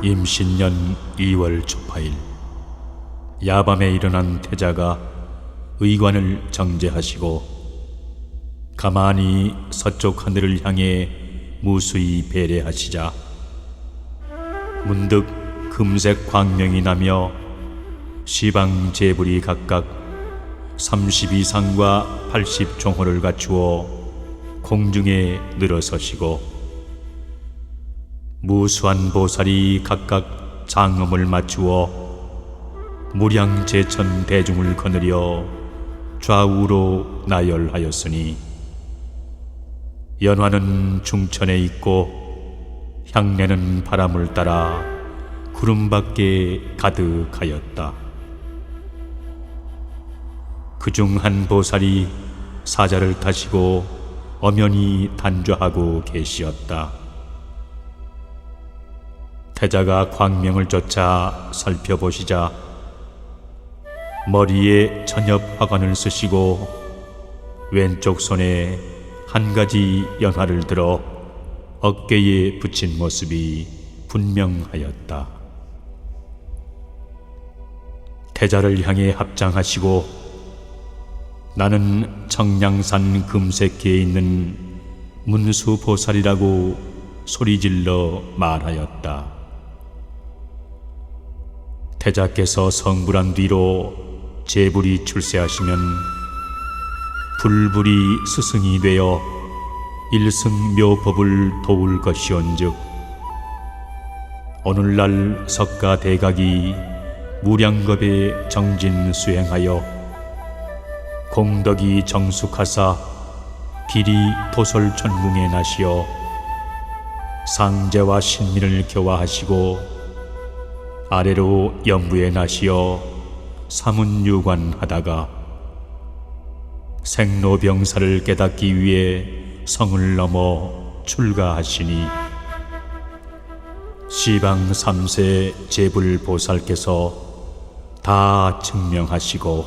임신년 2월 초파일, 야밤에 일어난 태자가 의관을 정제하시고 가만히 서쪽 하늘을 향해 무수히 배례하시자 문득 금색 광명이 나며 시방 제불이 각각 32상과 80종호를 갖추어 공중에 늘어서시고 무수한 보살이 각각 장엄을 맞추어 무량제천 대중을 거느려 좌우로 나열하였으니 연화는 중천에 있고 향내는 바람을 따라 구름 밖에 가득하였다. 그중 한 보살이 사자를 타시고 엄연히 단좌하고 계시었다. 태자가 광명을 쫓아 살펴보시자 머리에 천엽 화관을 쓰시고 왼쪽 손에 한 가지 연화를 들어 어깨에 붙인 모습이 분명하였다. 태자를 향해 합장하시고 나는 청량산 금색계에 있는 문수보살이라고 소리질러 말하였다. 태자께서 성불한 뒤로 제불이 출세하시면 불불이 스승이 되어 일승묘법을 도울 것이온즉 오늘날 석가대각이 무량겁에 정진 수행하여 공덕이 정숙하사 길이 도솔천궁에 나시어 상제와 신민을 교화하시고 아래로 연부에 나시어 사문유관하다가 생로병사를 깨닫기 위해 성을 넘어 출가하시니 시방 3세 제불보살께서 다 증명하시고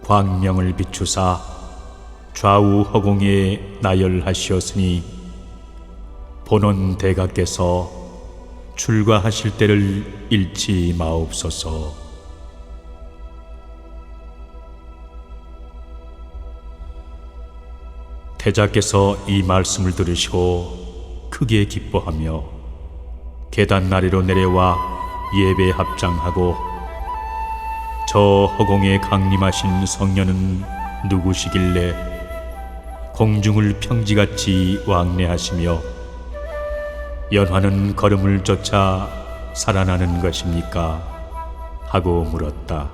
광명을 비추사 좌우 허공에 나열하시었으니 본원 대가께서 출가하실 때를 잃지 마옵소서. 태자께서 이 말씀을 들으시고 크게 기뻐하며 계단 아래로 내려와 예배 합장하고 저 허공에 강림하신 성녀는 누구시길래 공중을 평지같이 왕래하시며 연화는 걸음을 쫓아 살아나는 것입니까? 하고 물었다.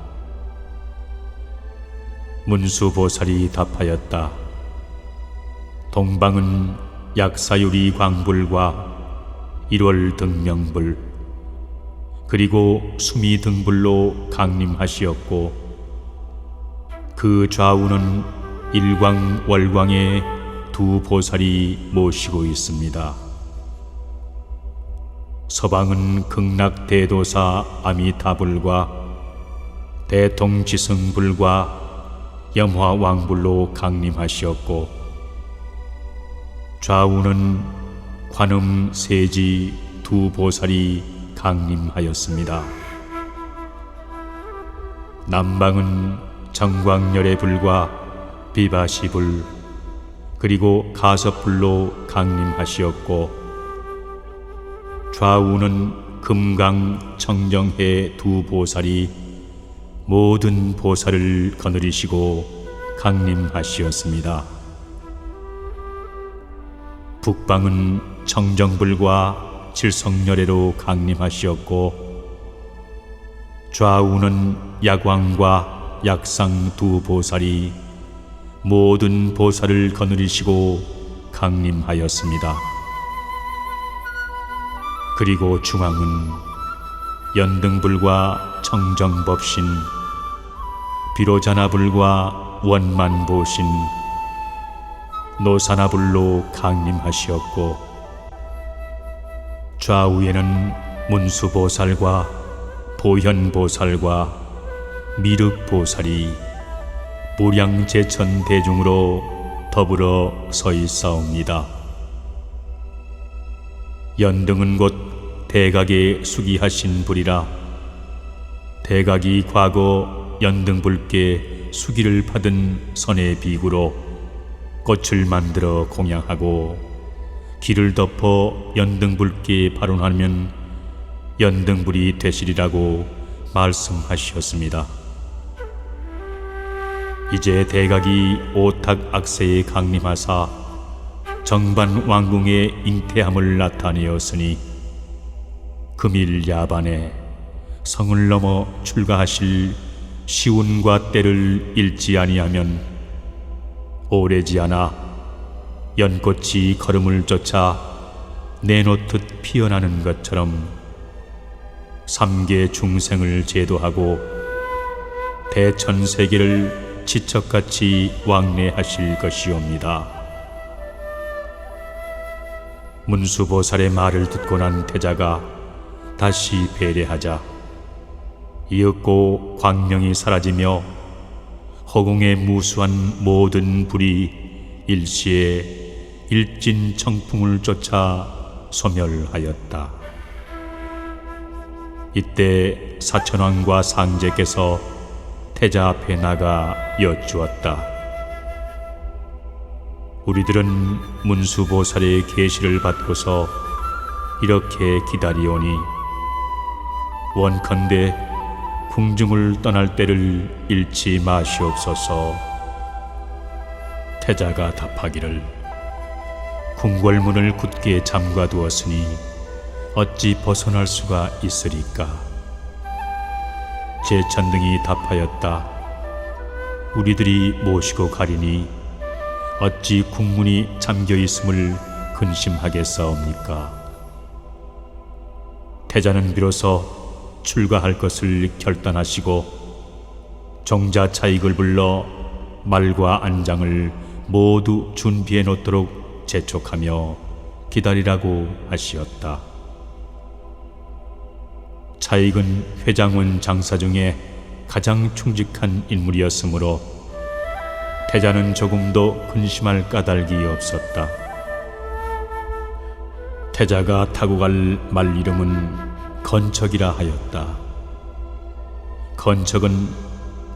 문수보살이 답하였다. 동방은 약사유리 광불과 1월 등명불 그리고 수미 등불로 강림하시었고 그 좌우는 일광 월광의 두 보살이 모시고 있습니다. 서방은 극락대도사 아미타불과 대통지승불과 염화왕불로 강림하시었고 좌우는 관음 세지 두 보살이 강림하였습니다. 남방은 정광열의 불과 비바시불 그리고 가섭불로 강림하시었고 좌우는 금강 청정해 두 보살이 모든 보살을 거느리시고 강림하시었습니다. 북방은 청정불과 칠성열애로 강림하시었고 좌우는 야광과 약상 두 보살이 모든 보살을 거느리시고 강림하였습니다. 그리고 중앙은 연등불과 청정법신, 비로자나불과 원만보신, 노사나불로 강림하시었고 좌우에는 문수보살과 보현보살과 미륵보살이 무량제천 대중으로 더불어 서 있사옵니다. 연등은 곧 대각에 수기하신 불이라. 대각이 과거 연등불께 수기를 받은 선의 비구로 꽃을 만들어 공양하고 길을 덮어 연등불께 발언하면 연등불이 되시리라고 말씀하셨습니다. 이제 대각이 오탁 악세에 강림하사 정반 왕궁의 잉태함을 나타내었으니 금일 야반에 성을 넘어 출가하실 시운과 때를 잃지 아니하면 오래지 않아 연꽃이 걸음을 쫓아 내놓듯 피어나는 것처럼 삼계 중생을 제도하고 대천세계를 지척같이 왕래하실 것이옵니다. 문수보살의 말을 듣고 난 태자가 다시 배례하자 이윽고 광명이 사라지며 허공의 무수한 모든 불이 일시에 일진 청풍을 쫓아 소멸하였다. 이때 사천왕과 상제께서 태자 앞에 나가 여쭈었다. 우리들은 문수보살의 계시를 받고서 이렇게 기다리오니 원컨대 궁중을 떠날 때를 잃지 마시옵소서. 태자가 답하기를 궁궐문을 굳게 잠가두었으니 어찌 벗어날 수가 있으리까. 제천등이 답하였다. 우리들이 모시고 가리니 어찌 궁문이 잠겨있음을 근심하겠사옵니까. 태자는 비로소 출가할 것을 결단하시고 정자 차익을 불러 말과 안장을 모두 준비해 놓도록 재촉하며 기다리라고 하시었다. 차익은 회장원 장사 중에 가장 충직한 인물이었으므로 태자는 조금도 근심할 까닭이 없었다. 태자가 타고 갈 말 이름은 건척이라 하였다. 건척은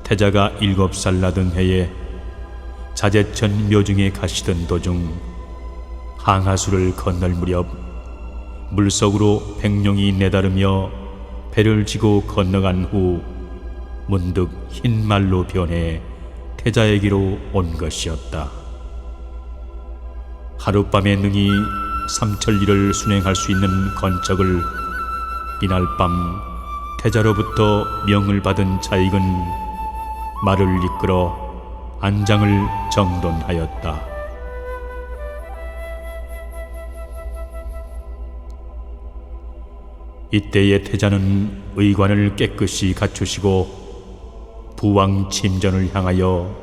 태자가 7살 나던 해에 자제천 묘중에 가시던 도중 항하수를 건널 무렵 물속으로 백룡이 내다르며 배를 지고 건너간 후 문득 흰 말로 변해 태자에게로 온 것이었다. 하룻밤에 능히 삼천리를 순행할 수 있는 건척을 이날 밤 태자로부터 명을 받은 차익은 말을 이끌어 안장을 정돈하였다. 이때의 태자는 의관을 깨끗이 갖추시고 부왕 침전을 향하여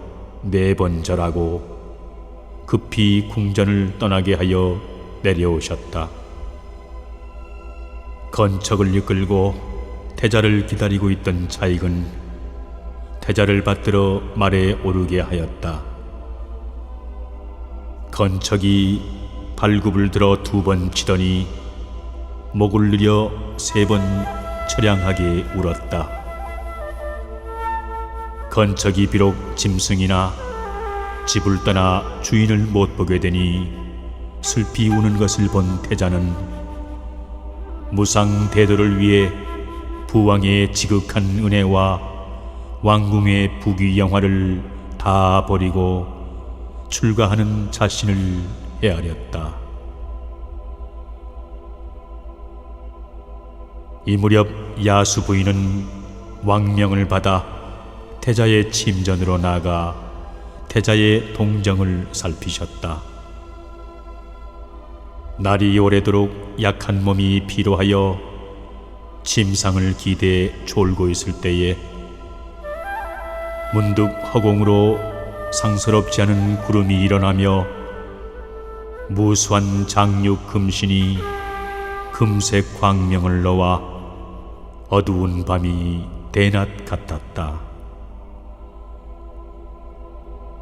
4번 절하고 급히 궁전을 떠나게 하여 내려오셨다. 건척을 이끌고 태자를 기다리고 있던 차익은 태자를 받들어 말에 오르게 하였다. 건척이 발굽을 들어 2번 치더니 목을 늘려 3번 처량하게 울었다. 건척이 비록 짐승이나 집을 떠나 주인을 못 보게 되니 슬피 우는 것을 본 태자는 무상대도를 위해 부왕의 지극한 은혜와 왕궁의 부귀영화를 다 버리고 출가하는 자신을 헤아렸다. 이 무렵 야수 부인은 왕명을 받아 태자의 침전으로 나아가 태자의 동정을 살피셨다. 날이 오래도록 약한 몸이 피로하여 침상을 기대해 졸고 있을 때에 문득 허공으로 상스럽지 않은 구름이 일어나며 무수한 장육 금신이 금색 광명을 넣어 어두운 밤이 대낮 같았다.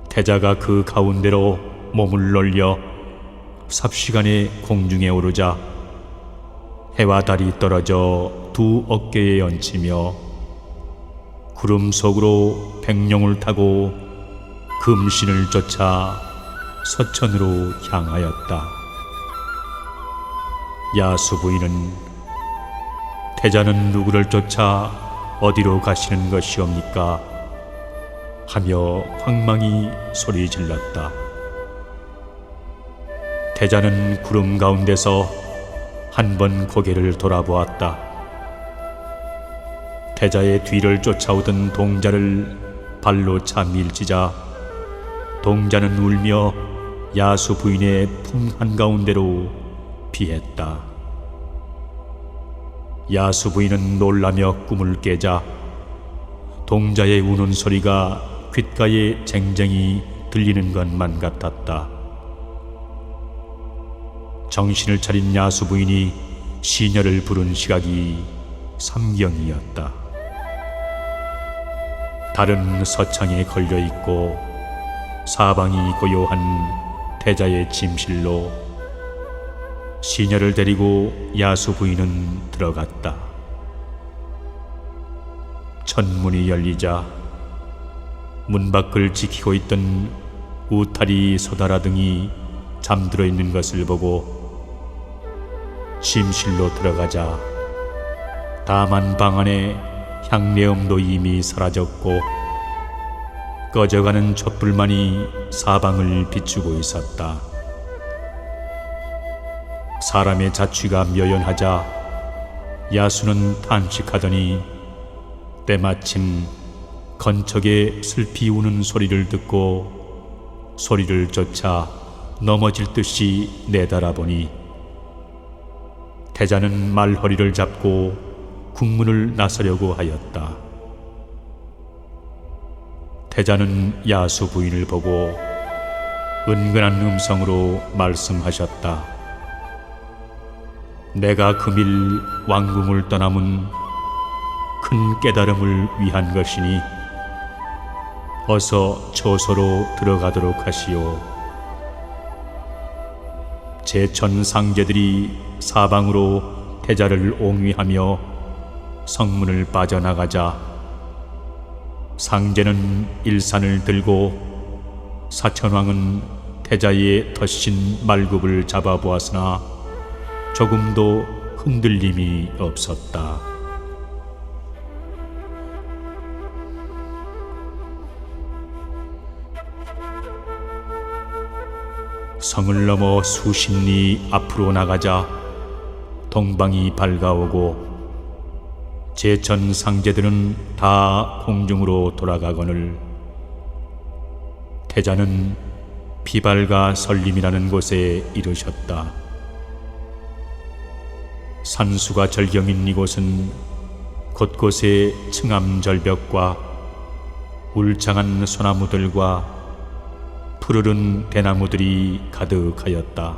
태자가 그 가운데로 몸을 놀려 삽시간에 공중에 오르자 해와 달이 떨어져 두 어깨에 얹히며 구름 속으로 백룡을 타고 금신을 쫓아 서천으로 향하였다. 야수 부인은 태자는 누구를 쫓아 어디로 가시는 것이옵니까? 하며 황망히 소리 질렀다. 태자는 구름 가운데서 한 번 고개를 돌아보았다. 태자의 뒤를 쫓아오던 동자를 발로 차 밀치자 동자는 울며 야수 부인의 품 한가운데로 피했다. 야수 부인은 놀라며 꿈을 깨자 동자의 우는 소리가 귓가에 쟁쟁이 들리는 것만 같았다. 정신을 차린 야수 부인이 시녀를 부른 시각이 삼경이었다. 달은 서창에 걸려있고 사방이 고요한 태자의 침실로 시녀를 데리고 야수 부인은 들어갔다. 천문이 열리자 문 밖을 지키고 있던 우타리 소다라 등이 잠들어 있는 것을 보고 침실로 들어가자 다만 방 안에 향내음도 이미 사라졌고 꺼져가는 촛불만이 사방을 비추고 있었다. 사람의 자취가 묘연하자 야수는 탄식하더니 때마침 건척에 슬피 우는 소리를 듣고 소리를 쫓아 넘어질 듯이 내달아보니 태자는 말허리를 잡고 국문을 나서려고 하였다. 태자는 야수 부인을 보고 은근한 음성으로 말씀하셨다. 내가 금일 왕궁을 떠남은 큰 깨달음을 위한 것이니 어서 초소로 들어가도록 하시오. 제천 상제들이 사방으로 태자를 옹위하며 성문을 빠져나가자 상제는 일산을 들고 사천왕은 태자의 덧신 말굽을 잡아보았으나 조금도 흔들림이 없었다. 성을 넘어 수십 리 앞으로 나가자 동방이 밝아오고 제천 상제들은 다 공중으로 돌아가거늘 태자는 비발가 설림이라는 곳에 이르셨다. 산수가 절경인 이곳은 곳곳에 층암절벽과 울창한 소나무들과 푸르른 대나무들이 가득하였다.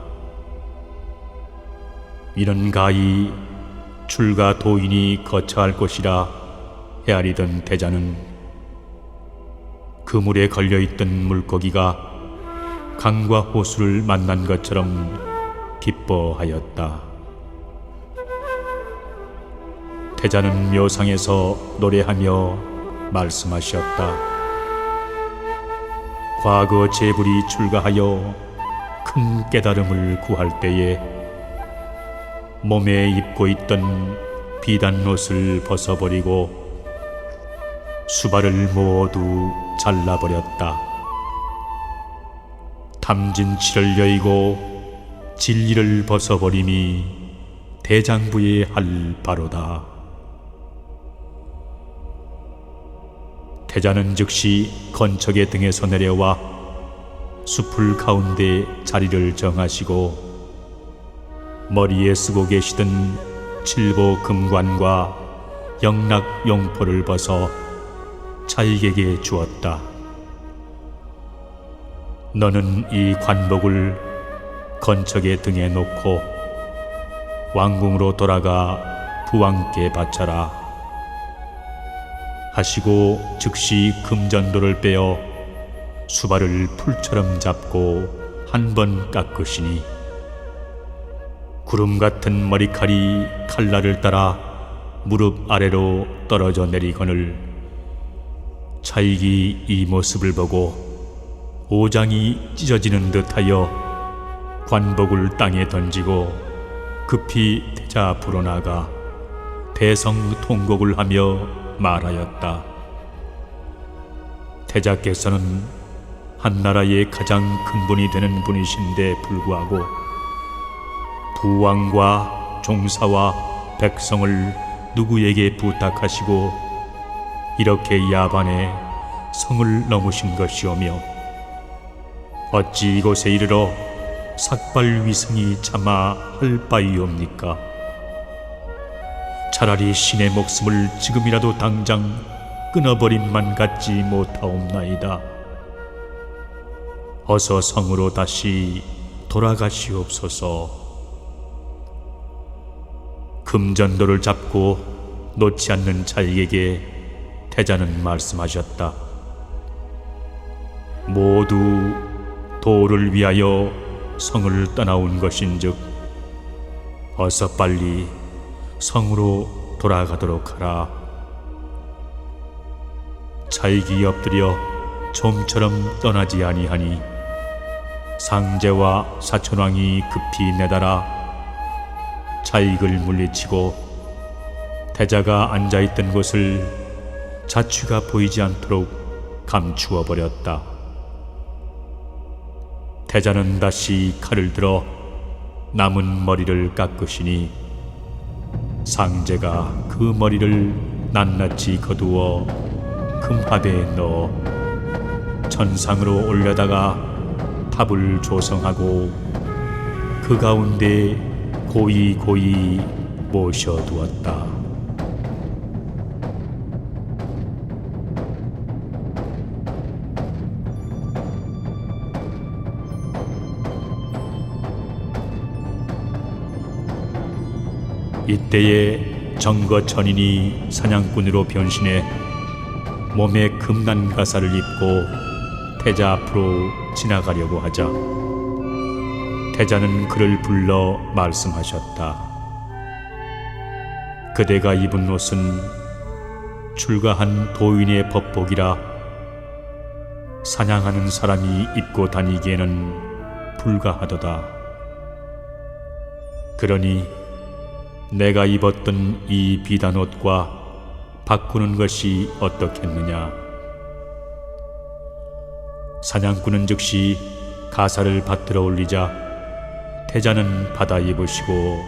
이런 가히 출가 도인이 거처할 곳이라 헤아리던 태자는 그물에 걸려있던 물고기가 강과 호수를 만난 것처럼 기뻐하였다. 태자는 묘상에서 노래하며 말씀하셨다. 과거 재불이 출가하여 큰 깨달음을 구할 때에 몸에 입고 있던 비단옷을 벗어버리고 수발을 모두 잘라버렸다. 탐진치를 여의고 진리를 벗어버림이 대장부의 할 바로다. 태자는 즉시 건척의 등에서 내려와 숲을 가운데 자리를 정하시고 머리에 쓰고 계시던 칠보 금관과 영락 용포를 벗어 자익에게 주었다. 너는 이 관복을 건척의 등에 놓고 왕궁으로 돌아가 부왕께 바쳐라 하시고 즉시 금전도를 빼어 수발을 풀처럼 잡고 한 번 깎으시니 구름 같은 머리칼이 칼날을 따라 무릎 아래로 떨어져 내리거늘 차익이 이 모습을 보고 오장이 찢어지는 듯하여 관복을 땅에 던지고 급히 태자 앞으로 나가 대성통곡을 하며 말하였다. 태자께서는 한나라의 가장 큰 분이 되는 분이신데 불구하고 부왕과 종사와 백성을 누구에게 부탁하시고 이렇게 야반에 성을 넘으신 것이오며 어찌 이곳에 이르러 삭발위승이 참아 할 바이옵니까? 차라리 신의 목숨을 지금이라도 당장 끊어버림만 같지 못하옵나이다. 어서 성으로 다시 돌아가시옵소서. 금전도를 잡고 놓지 않는 자에게 태자는 말씀하셨다. 모두 도를 위하여 성을 떠나온 것인즉 어서 빨리 성으로 돌아가도록 하라. 자익이 엎드려 좀처럼 떠나지 아니하니 상제와 사천왕이 급히 내달아 자익을 물리치고 태자가 앉아있던 곳을 자취가 보이지 않도록 감추어 버렸다. 태자는 다시 칼을 들어 남은 머리를 깎으시니 상제가 그 머리를 낱낱이 거두어 금합에 넣어 천상으로 올려다가 탑을 조성하고 그 가운데 고이 모셔두었다. 이때에 정거천인이 사냥꾼으로 변신해 몸에 금난 가사를 입고 태자 앞으로 지나가려고 하자 태자는 그를 불러 말씀하셨다. 그대가 입은 옷은 출가한 도인의 법복이라 사냥하는 사람이 입고 다니기에는 불가하도다. 그러니 내가 입었던 이 비단옷과 바꾸는 것이 어떻겠느냐. 사냥꾼은 즉시 가사를 받들어 올리자 태자는 받아 입으시고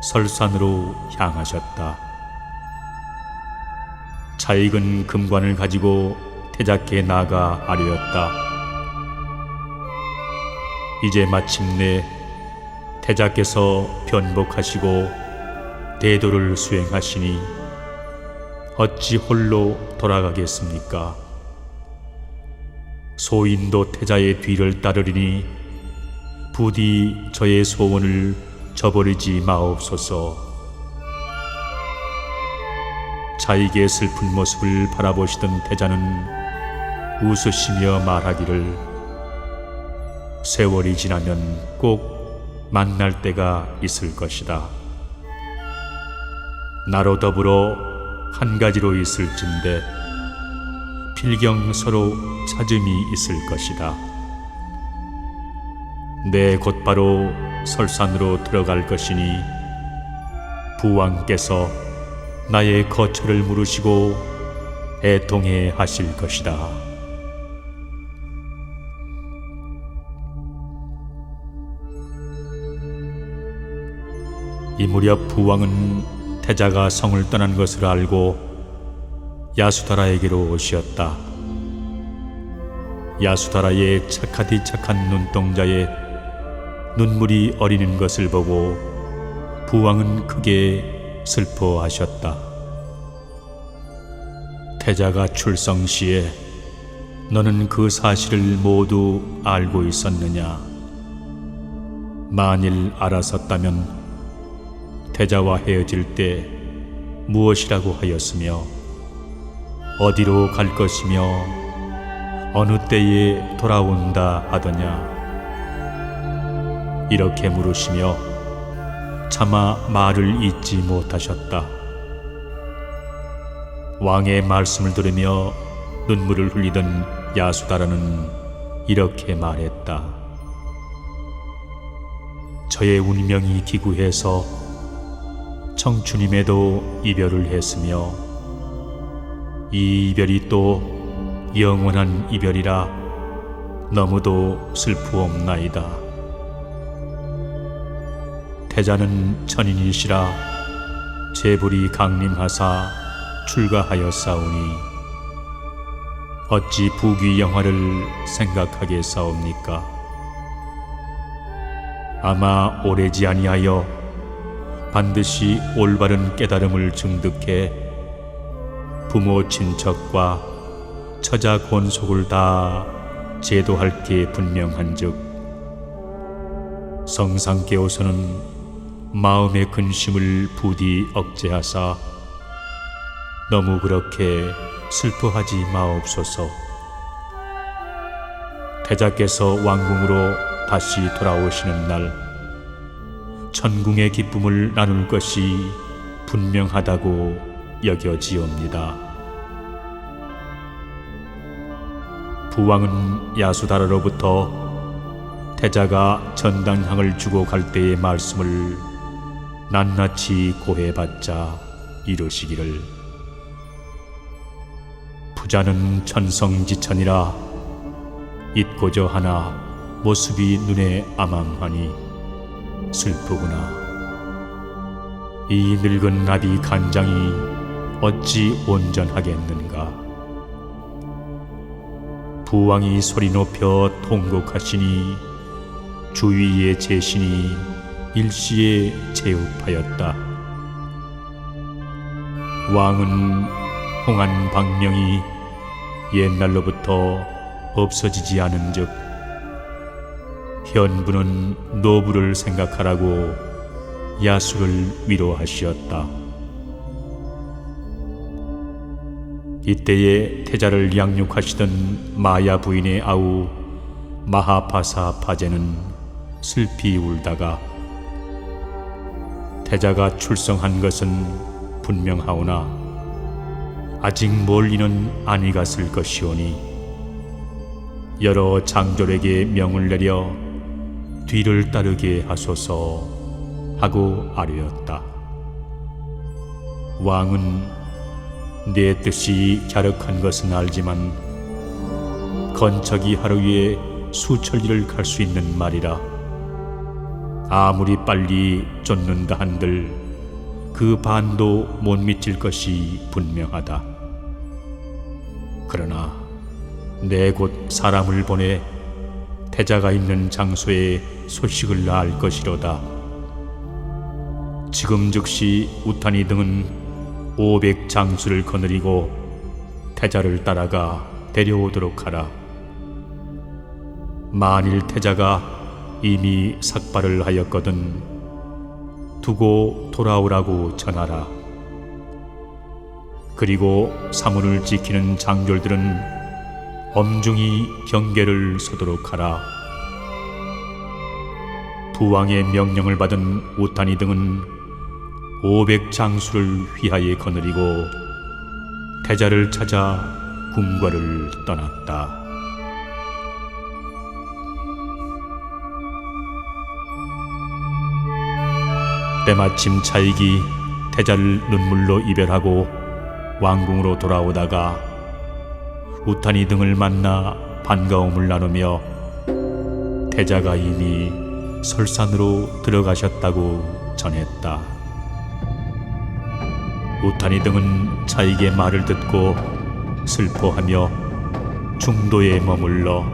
설산으로 향하셨다. 차익은 금관을 가지고 태자께 나가 아뢰었다. 이제 마침내 태자께서 변복하시고 대도를 수행하시니 어찌 홀로 돌아가겠습니까? 소인도 태자의 뒤를 따르리니 부디 저의 소원을 저버리지 마옵소서. 자익의 슬픈 모습을 바라보시던 태자는 웃으시며 말하기를 세월이 지나면 꼭 만날 때가 있을 것이다. 나로 더불어 한 가지로 있을진데 필경 서로 찾음이 있을 것이다. 내 곧바로 설산으로 들어갈 것이니 부왕께서 나의 거처를 물으시고 애통해 하실 것이다. 이 무렵 부왕은 태자가 성을 떠난 것을 알고 야수다라에게로 오시었다. 야수다라의 착하디 착한 눈동자에 눈물이 어리는 것을 보고 부왕은 크게 슬퍼하셨다. 태자가 출성 시에 너는 그 사실을 모두 알고 있었느냐? 만일 알았었다면 태자와 헤어질 때 무엇이라고 하였으며 어디로 갈 것이며 어느 때에 돌아온다 하더냐? 이렇게 물으시며 차마 말을 잇지 못하셨다. 왕의 말씀을 들으며 눈물을 흘리던 야수다라는 이렇게 말했다. 저의 운명이 기구해서 청춘임에도 이별을 했으며 이 이별이 또 영원한 이별이라 너무도 슬프옵나이다. 태자는 천인이시라 재불이 강림하사 출가하였사오니 어찌 부귀영화를 생각하겠사옵니까? 아마 오래지 아니하여 반드시 올바른 깨달음을 증득해 부모 친척과 처자 권속을 다 제도할 게 분명한즉 성상께서는 마음의 근심을 부디 억제하사 너무 그렇게 슬퍼하지 마옵소서. 태자께서 왕궁으로 다시 돌아오시는 날 천궁의 기쁨을 나눌 것이 분명하다고 여겨지옵니다. 부왕은 야수다라로부터 태자가 전당향을 주고 갈 때의 말씀을 낱낱이 고해받자 이르시기를 부자는 천성지천이라 잊고저 하나 모습이 눈에 아망하니 슬프구나. 이 늙은 나비 간장이 어찌 온전하겠는가. 부왕이 소리 높여 통곡하시니 주위의 제신이 일시에 제읍하였다. 왕은 홍한 방명이 옛날로부터 없어지지 않은즉 현부는 노부를 생각하라고 야수를 위로하시었다. 이때에 태자를 양육하시던 마야 부인의 아우 마하파사 파제는 슬피 울다가 태자가 출성한 것은 분명하오나 아직 멀리는 아니 갔을 것이오니 여러 장졸에게 명을 내려 뒤를 따르게 하소서 하고 아뢰었다. 왕은 내 뜻이 갸륵한 것은 알지만 건척이 하루에 수천리를 갈 수 있는 말이라 아무리 빨리 쫓는다 한들 그 반도 못 미칠 것이 분명하다. 그러나 내 곧 사람을 보내 태자가 있는 장소에 소식을 알 것이로다. 지금 즉시 우타니 등은 500장수를 거느리고 태자를 따라가 데려오도록 하라. 만일 태자가 이미 삭발을 하였거든 두고 돌아오라고 전하라. 그리고 사문을 지키는 장졸들은 엄중히 경계를 서도록 하라. 부왕의 명령을 받은 우타니 등은 500장수를 휘하에 거느리고 태자를 찾아 궁궐을 떠났다. 때마침 차익이 태자를 눈물로 이별하고 왕궁으로 돌아오다가 우타니 등을 만나 반가움을 나누며 태자가 이미 설산으로 들어가셨다고 전했다. 우타니 등은 차익의 말을 듣고 슬퍼하며 중도에 머물러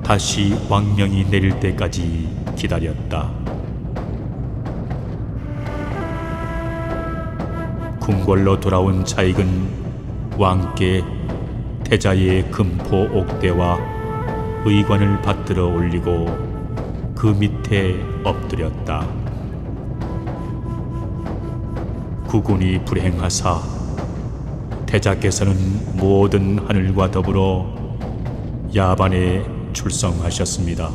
다시 왕명이 내릴 때까지 기다렸다. 궁궐로 돌아온 차익은 왕께 태자의 금포 옥대와 의관을 받들어 올리고 그 밑에 엎드렸다. 국운이 불행하사 태자께서는 모든 하늘과 더불어 야반에 출성하셨습니다.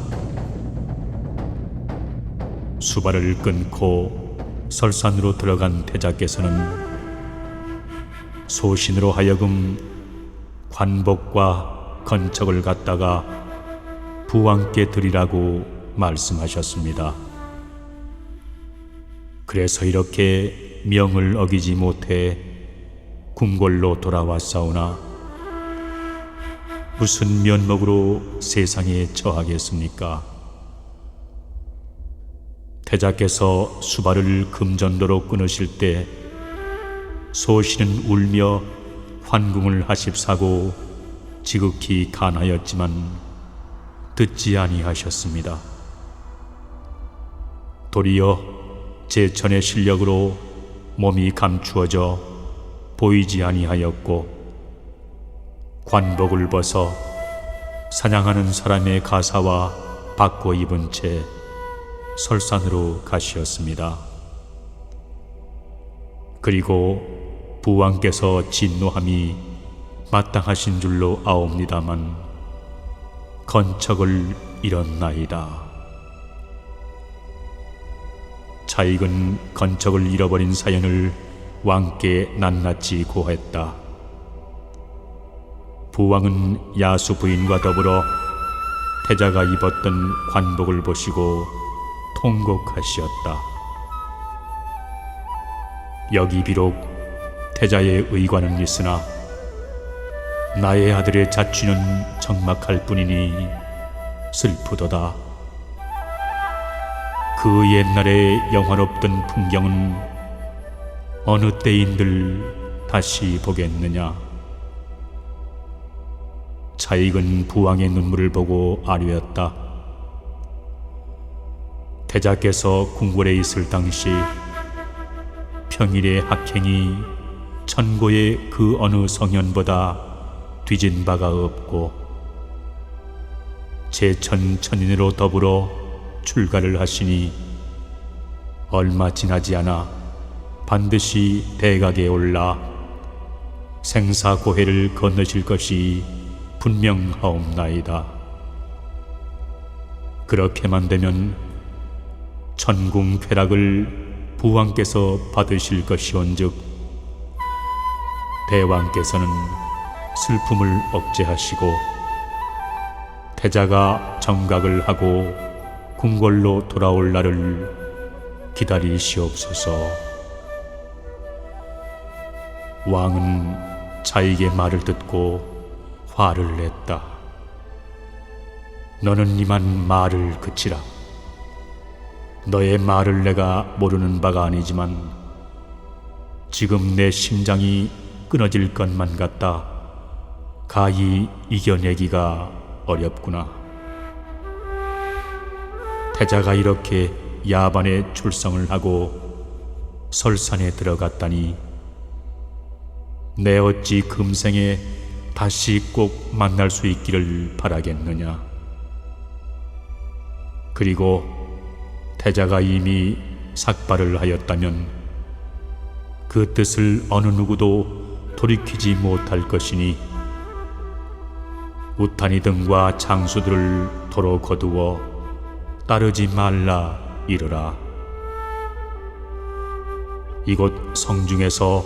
수발을 끊고 설산으로 들어간 태자께서는 소신으로 하여금 관복과 건척을 갖다가 부왕께 드리라고 말씀하셨습니다. 그래서 이렇게 명을 어기지 못해 궁궐로 돌아왔사오나 무슨 면목으로 세상에 처하겠습니까? 태자께서 수발을 금전도로 끊으실 때 소신은 울며 환궁을 하십사고 지극히 간하였지만 듣지 아니하셨습니다. 도리어 제천의 실력으로 몸이 감추어져 보이지 아니하였고 관복을 벗어 사냥하는 사람의 가사와 바꿔 입은 채 설산으로 가시었습니다. 그리고 부왕께서 진노함이 마땅하신 줄로 아옵니다만 건척을 잃었나이다. 차익은 건척을 잃어버린 사연을 왕께 낱낱이 고했다. 부왕은 야수 부인과 더불어 태자가 입었던 관복을 보시고 통곡하시었다. 여기 비록 태자의 의관은 있으나 나의 아들의 자취는 적막할 뿐이니 슬프도다. 그 옛날의 영화롭던 풍경은 어느 때인들 다시 보겠느냐. 차익은 부왕의 눈물을 보고 아뢰었다. 태자께서 궁궐에 있을 당시 평일의 학행이 천고의 그 어느 성현보다 뒤진 바가 없고 제천 천인으로 더불어 출가를 하시니 얼마 지나지 않아 반드시 대각에 올라 생사고해를 건너실 것이 분명하옵나이다. 그렇게만 되면 천궁 쾌락을 부왕께서 받으실 것이온즉 대왕께서는 슬픔을 억제하시고 태자가 정각을 하고 궁궐로 돌아올 날을 기다리시옵소서. 왕은 차익의 말을 듣고 화를 냈다. 너는 이만 말을 그치라. 너의 말을 내가 모르는 바가 아니지만 지금 내 심장이 끊어질 것만 같다. 가히 이겨내기가 어렵구나. 태자가 이렇게 야반에 출성을 하고 설산에 들어갔다니 내 어찌 금생에 다시 꼭 만날 수 있기를 바라겠느냐. 그리고 태자가 이미 삭발을 하였다면 그 뜻을 어느 누구도 돌이키지 못할 것이니 우탄이 등과 장수들을 도로 거두어 따르지 말라 이르라. 이곳 성중에서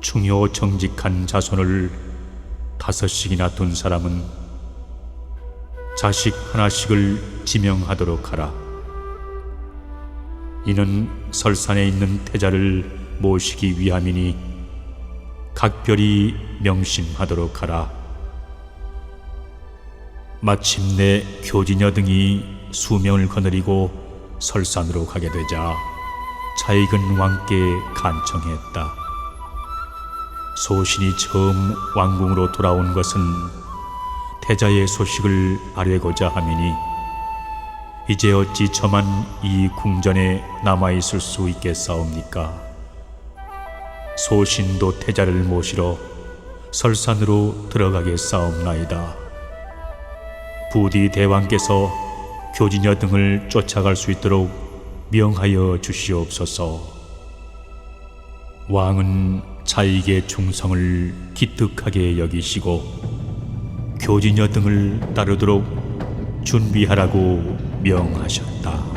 충효 정직한 자손을 5씩이나 둔 사람은 자식 하나씩을 지명하도록 하라. 이는 설산에 있는 태자를 모시기 위함이니 각별히 명심하도록 하라. 마침내 교진여 등이 수명을 거느리고 설산으로 가게 되자 차익은 왕께 간청했다. 소신이 처음 왕궁으로 돌아온 것은 태자의 소식을 아뢰고자 함이니 이제 어찌 저만 이 궁전에 남아있을 수 있겠사옵니까? 소신도 태자를 모시러 설산으로 들어가겠사옵나이다. 부디 대왕께서 교진여 등을 쫓아갈 수 있도록 명하여 주시옵소서. 왕은 차익의 충성을 기특하게 여기시고 교진여 등을 따르도록 준비하라고 명하셨다.